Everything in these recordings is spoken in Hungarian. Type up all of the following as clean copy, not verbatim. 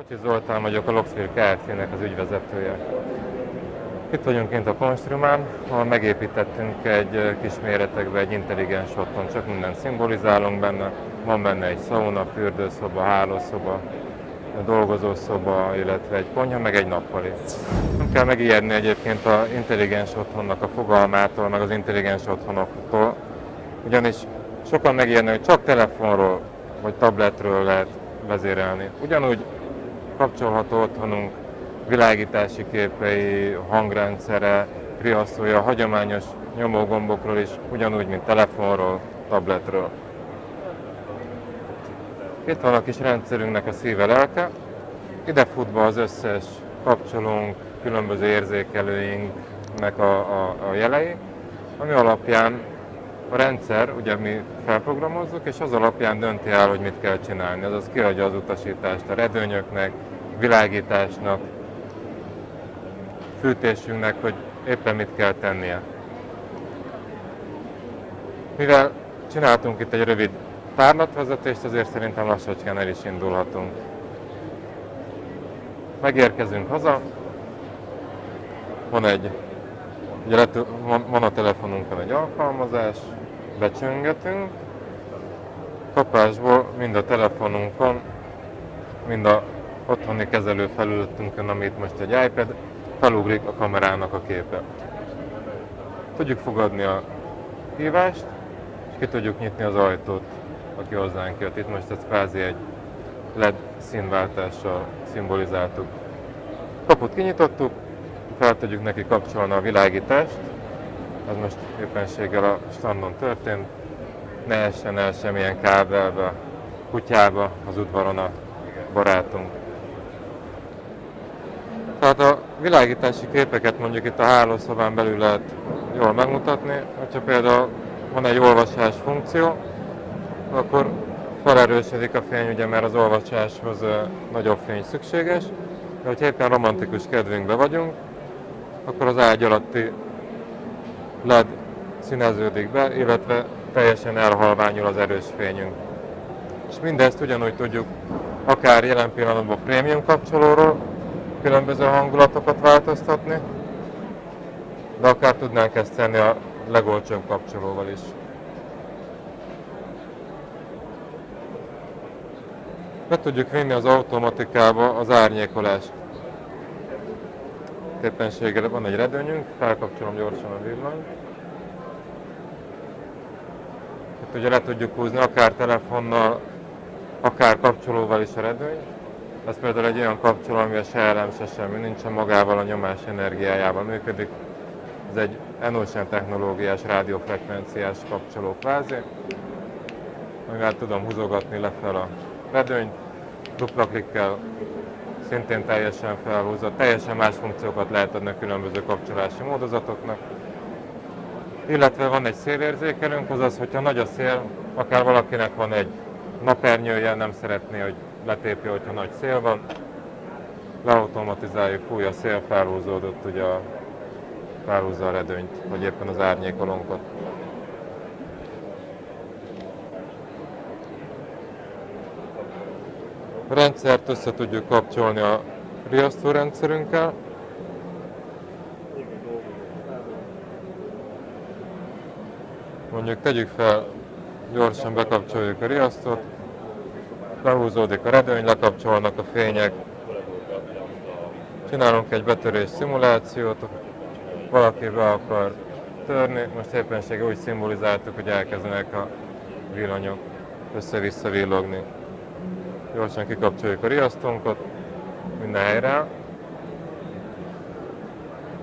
Kocsis Zoltán vagyok, a Loxfér Kft-nek az ügyvezetője. Itt vagyunk kint a Konstrumán, ahol megépítettünk egy kis méretekbe egy intelligens otthon, csak mindent szimbolizálunk benne. Van benne egy szauna, fürdőszoba, hálószoba, dolgozószoba, illetve egy konyha, meg egy nappali. Nem kell megijedni egyébként az intelligens otthonnak a fogalmától, meg az intelligens otthonoktól, ugyanis sokan megijednek, hogy csak telefonról vagy tabletről lehet vezérelni. Ugyanúgy kapcsolható otthonunk világítási képei, hangrendszere, riasztója, hagyományos nyomógombokról is, ugyanúgy, mint telefonról, tabletről. Itt van a kis rendszerünknek a szíve, lelke. Ide fut be az összes kapcsolónk, különböző érzékelőinknek a jelei, ami alapján a rendszer, ugye mi felprogramozzuk, és az alapján dönti el, hogy mit kell csinálni. Azaz kiadja az utasítást a redőnyöknek, világításnak, fűtésünknek, hogy éppen mit kell tennie. Mivel csináltunk itt egy rövid tárlatvezetést, ezért szerintem lassacskán el is indulhatunk. Megérkezünk haza, van a telefonunkon egy alkalmazás, becsöngetünk, kapásból mind a telefonunkon, mind a otthoni kezelőfelületünkön, amit most egy iPad, felugrik a kamerának a képe. Tudjuk fogadni a hívást, és ki tudjuk nyitni az ajtót, aki hozzánk jött. Itt most ez kvázi egy LED színváltással szimbolizáltuk. Kaput kinyitottuk, fel tudjuk neki kapcsolni a világítást. Ez most éppenséggel a standon történt. Ne essen el semmilyen kábelbe, kutyába, az udvaron a barátunk. Tehát a világítási képeket mondjuk itt a hálószobán belül lehet jól megmutatni. Ha például van egy olvasás funkció, akkor felerősödik a fény, ugye, mert az olvasáshoz nagyobb fény szükséges. De hogyha éppen romantikus kedvünkben vagyunk, akkor az ágy alatti LED színeződik be, illetve teljesen elhalványul az erős fényünk. És mindezt ugyanúgy tudjuk akár jelen pillanatban prémium kapcsolóról különböző hangulatokat változtatni, de akár tudnánk ezt tenni a legolcsóbb kapcsolóval is. Be tudjuk vinni az automatikába az árnyékolást. Éppenséggel van egy redőnyünk, felkapcsolom gyorsan a villanyt. Itt ugye le tudjuk húzni akár telefonnal, akár kapcsolóval is a redőnyt. Ez például egy olyan kapcsoló, ami a se elem, se semmi, nincsen magával a nyomás energiájával működik. Ez egy Enocean technológiás rádiófrekvenciás kapcsoló kvázi, amivel tudom húzogatni lefel a redőnyt, dupla klikkel szintén teljesen felhúzott, teljesen más funkciókat lehet adni a különböző kapcsolási módozatoknak. Illetve van egy szélérzékelőnk, azaz, hogyha nagy a szél, akár valakinek van egy napernyője, nem szeretné, hogy letépi, hogyha nagy szél van, leautomatizáljuk, fúj a szél, felhúzódott, ugye felhúzza a redőnyt, vagy éppen az árnyékolónkat. A rendszert össze tudjuk kapcsolni a riasztórendszerünkkel. Mondjuk tegyük fel, gyorsan bekapcsoljuk a riasztót, lehúzódik a redőny, lekapcsolnak a fények. Csinálunk egy betörés szimulációt, valaki be akar törni, most éppenséggel úgy szimbolizáltuk, hogy elkezdenek a villanyok össze-vissza villogni. Gyorsan kikapcsoljuk a riasztónkat, minden helyre.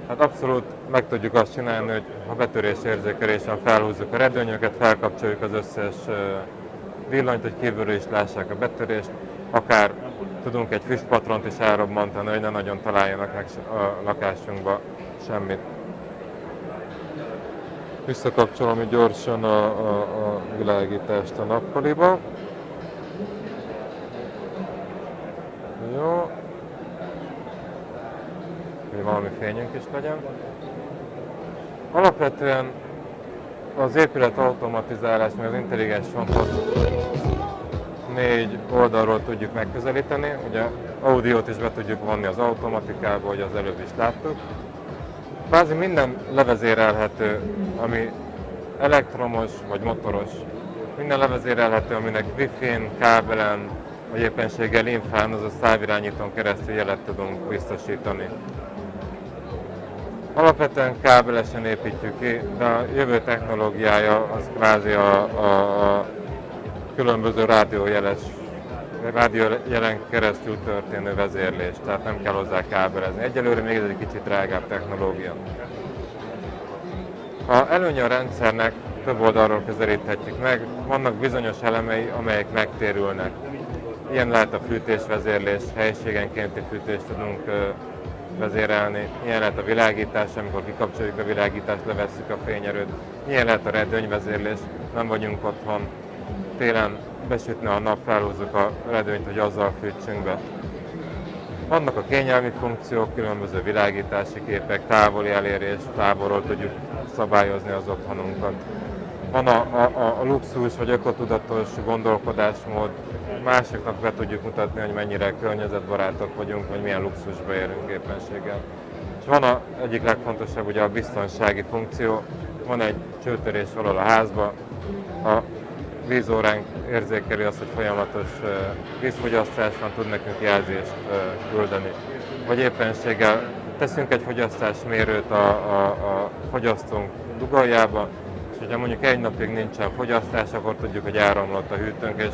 Hát abszolút meg tudjuk azt csinálni, hogy ha betörésérzékelésen felhúzzuk a redőnyöket, felkapcsoljuk az összes villanyt, hogy kívülről is lássák a betörést. Akár tudunk egy füstpatront is elrobbantani, hogy ne nagyon találjanak meg a lakásunkba semmit. Visszakapcsolom így gyorsan a világítást a nappaliba. Jó. Hogy valami fényünk is legyen. Alapvetően az épület automatizálás, meg az intelligens fontot 4 oldalról tudjuk megközelíteni. Ugye audiót is be tudjuk vonni az automatikába, hogy az előbb is láttuk. Kvázi minden levezérelhető, ami elektromos vagy motoros, minden levezérelhető, aminek Wi-Fi-n, kábelen, vagy éppenséggel infrán, azaz távirányítón keresztül jelet tudunk biztosítani. Alapvetően kábelesen építjük ki, de a jövő technológiája az kvázi a különböző rádiójelen keresztül történő vezérlés, tehát nem kell hozzá kábelezni. Egyelőre még ez egy kicsit drágább technológia. A előnye a rendszernek több oldalról közelíthetjük meg, vannak bizonyos elemei, amelyek megtérülnek. Ilyen lehet a fűtésvezérlés, helyiségenkénti fűtést tudunk vezérelni, ilyen lehet a világítás, amikor kikapcsoljuk a világítást, levesszük a fényerőt, ilyen lehet a redőnyvezérlés, nem vagyunk otthon, télen besütne a nap, felhúzzuk a redőnyt, hogy azzal fűtsünk be. Vannak a kényelmi funkciók, különböző világítási képek, távoli elérés, távolról tudjuk szabályozni az otthonunkat. Van a luxus vagy ökotudatos gondolkodásmód, másoknak be tudjuk mutatni, hogy mennyire környezetbarátok vagyunk, vagy milyen luxusba érünk éppenséggel. És van egyik legfontosabb ugye a biztonsági funkció, van egy csőtörés valahol a házba, a vízóránk érzékeli azt, hogy folyamatos vízfogyasztás van, tud nekünk jelzést küldeni. Vagy éppenséggel teszünk egy fogyasztásmérőt a fogyasztónk dugójába, és hogyha mondjuk egy napig nincsen fogyasztás, akkor tudjuk, hogy elromlott a hűtőnk, és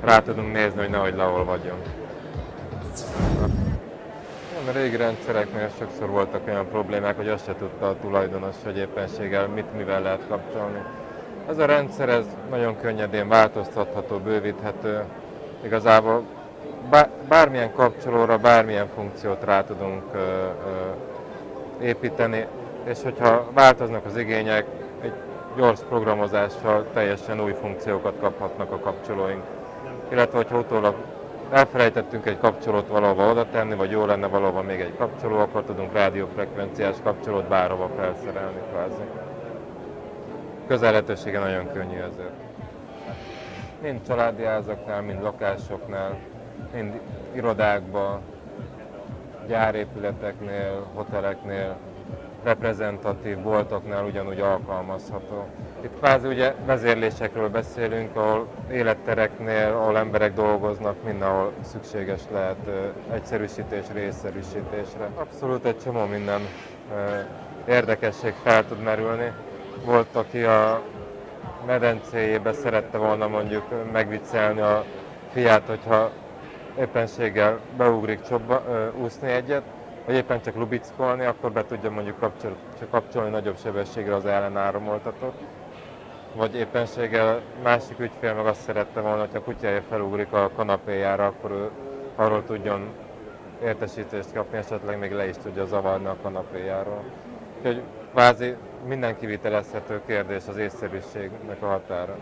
rá tudunk nézni, hogy nehogy leolvadjon. A régi rendszereknél sokszor voltak olyan problémák, hogy azt se tudta a tulajdonos, hogy éppenséggel mivel lehet kapcsolni. Ez a rendszer ez nagyon könnyedén változtatható, bővíthető. Igazából bármilyen kapcsolóra, bármilyen funkciót rá tudunk építeni, és hogyha változnak az igények, egy gyors programozással teljesen új funkciókat kaphatnak a kapcsolóink. Illetve, hogyha utólag elfelejtettünk egy kapcsolót valahova oda tenni, vagy jó lenne valahova még egy kapcsoló, akkor tudunk rádiófrekvenciás kapcsolót bárhova felszerelni kvázi. Közelhetősége nagyon könnyű ezért. Mind családi házaknál, mind lakásoknál, mind irodákban, gyárépületeknél, hoteleknél, reprezentatív boltoknál ugyanúgy alkalmazható. Itt kvázi ugye vezérlésekről beszélünk, ahol élettereknél, ahol emberek dolgoznak, mindenhol szükséges lehet egyszerűsítésre, észszerűsítésre. Abszolút egy csomó minden érdekesség fel tud merülni. Volt, aki a medencéjébe szerette volna mondjuk megviccelni a fiát, hogyha éppenséggel beugrik úszni egyet, vagy éppen csak lubickolni, akkor be tudja mondjuk kapcsolni nagyobb sebességre az ellenáramoltatót. Vagy éppenséggel másik ügyfél meg azt szerette volna, hogy a kutyája felugrik a kanapéjára, akkor ő arról tudjon értesítést kapni, esetleg még le is tudja zavarni a kanapéjáról. Úgyhogy kvázi minden kivitelezhető kérdés az észszerűségnek a határa.